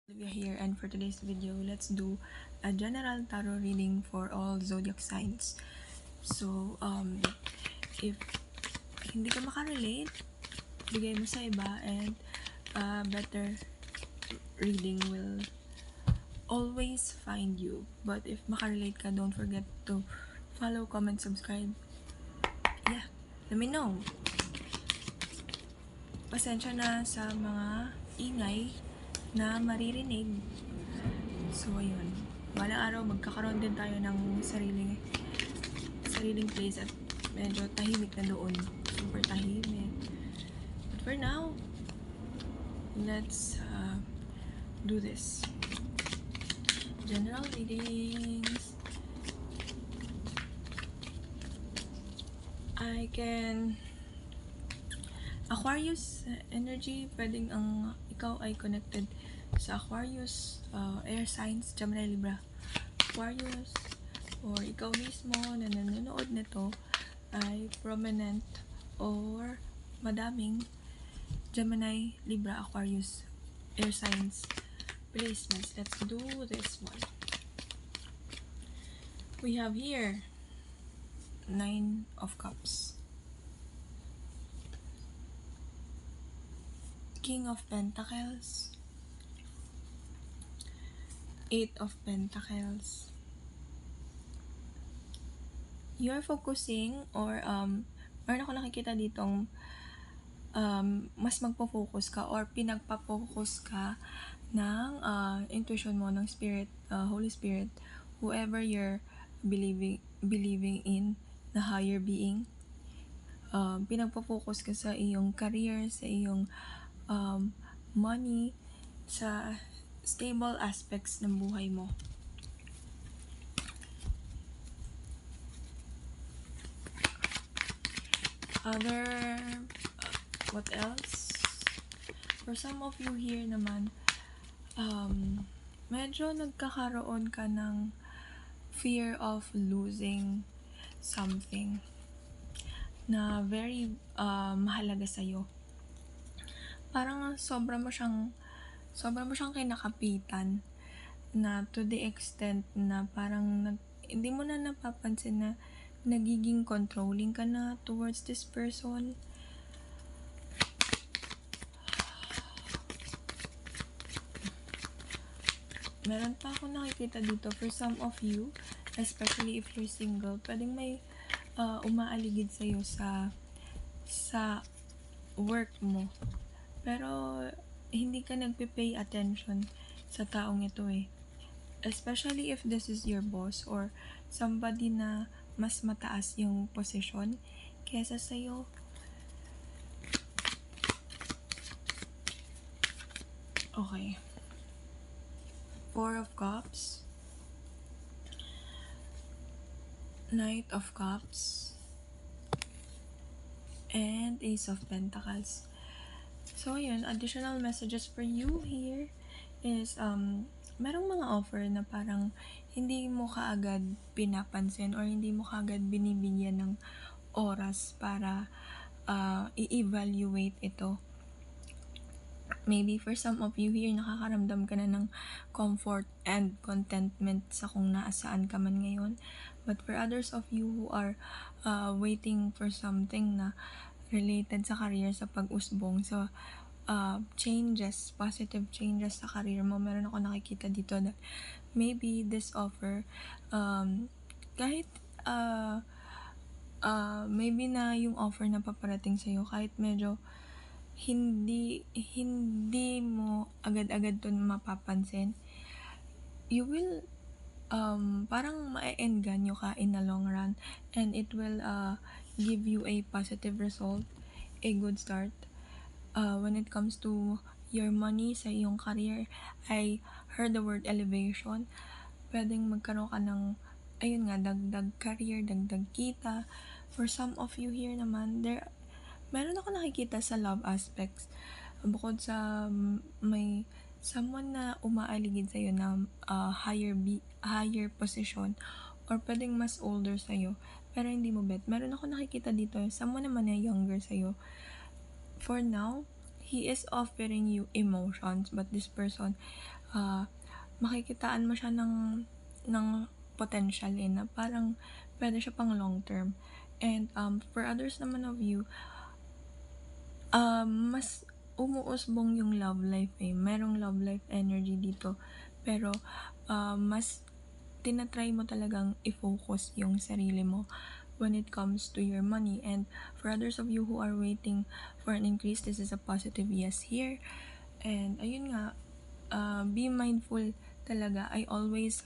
Olivia here, and for today's video, let's do a general tarot reading for all zodiac signs. So, if hindi ka makarelate, bigay mo sa iba, and better reading will always find you. But if makarelate ka, don't forget to follow, comment, subscribe. Yeah, let me know. Pasensya na sa mga ingay na maririnig. So, ayun. Balang araw, magkakaroon din tayo ng sariling place at medyo tahimik na doon. Super tahimik. But for now, let's do this. General readings. I can... Aquarius energy, pwedeng ikaw ay connected sa Aquarius, air signs, Gemini, Libra, Aquarius, or ikaw mismo na nanonood nito ay prominent or madaming Gemini, Libra, Aquarius, air signs placements. Let's do this one. We have here 9 of Cups, King of Pentacles, 8 of Pentacles. You're focusing or meron ako nakikita ditong mas magpo-focus ka or pinagpa-focus ka ng intuition mo, ng spirit, Holy Spirit, whoever you're believing in, na higher being. Pinagpo-focus ka sa iyong career, sa iyong money, sa stable aspects ng buhay mo. What else? For some of you here naman, medyo nagkakaroon ka ng fear of losing something na very mahalaga sa'yo. Parang sobra mo siyang kinakapitan na to the extent na parang hindi mo na napapansin na nagiging controlling ka na towards this person. Meron pa ako nakikita dito for some of you, especially if you're single, pwedeng may umaaligid sa'yo sa work mo. Pero hindi ka nagpe-pay attention sa taong ito eh. Especially if this is your boss or somebody na mas mataas yung posisyon kesa sa'yo. Okay. 4 of Cups, Knight of Cups, and Ace of Pentacles. So, yun, additional messages for you here is, merong mga offer na parang hindi mo kaagad pinapansin or hindi mo kaagad binibigyan ng oras para i-evaluate ito. Maybe for some of you here, nakakaramdam ka na ng comfort and contentment sa kung naasaan ka man ngayon. But for others of you who are waiting for something na related sa career, sa pag-usbong, sa changes, positive changes sa career mo, meron ako nakikita dito that maybe this offer, kahit maybe na yung offer na paparating sa'yo, kahit medyo hindi mo agad-agad to mapapansin, you will parang ma-engganyo ka in the long run, and it will give you a positive result, a good start. When it comes to your money, sa iyong career, I heard the word elevation. Pwedeng magkaroon ka ng, ayun nga, dagdag career, dagdag kita. For some of you here naman, meron ako nakikita sa love aspects. Bukod sa may someone na umaaligid sa'yo na higher position, or pwedeng mas older sa'yo, pero hindi mo bet. Meron ako nakikita dito, someone naman na younger sa'yo. For now, he is offering you emotions, but this person makikitaan mo siya ng potential na parang puwede siya pang long term. And, for others naman of you, mas umuusbong yung love life, merong love life energy dito, pero, mas tina-try mo talagang i-focus yung sarili mo when it comes to your money. And for others of you who are waiting for an increase, this is a positive yes here. And ayun nga, be mindful talaga. I always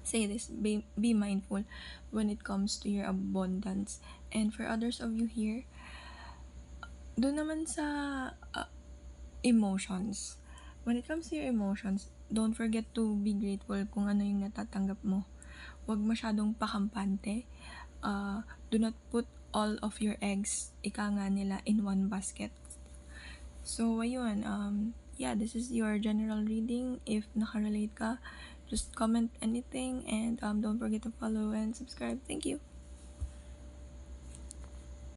say this, be mindful when it comes to your abundance. And for others of you here, doon naman sa emotions. When it comes to your emotions, don't forget to be grateful kung ano yung natatanggap mo. Huwag masyadong pakampante. Do not put all of your eggs, ika nga nila, in one basket. So, ayun, yeah, this is your general reading. If nakarelate ka, just comment anything and don't forget to follow and subscribe. Thank you.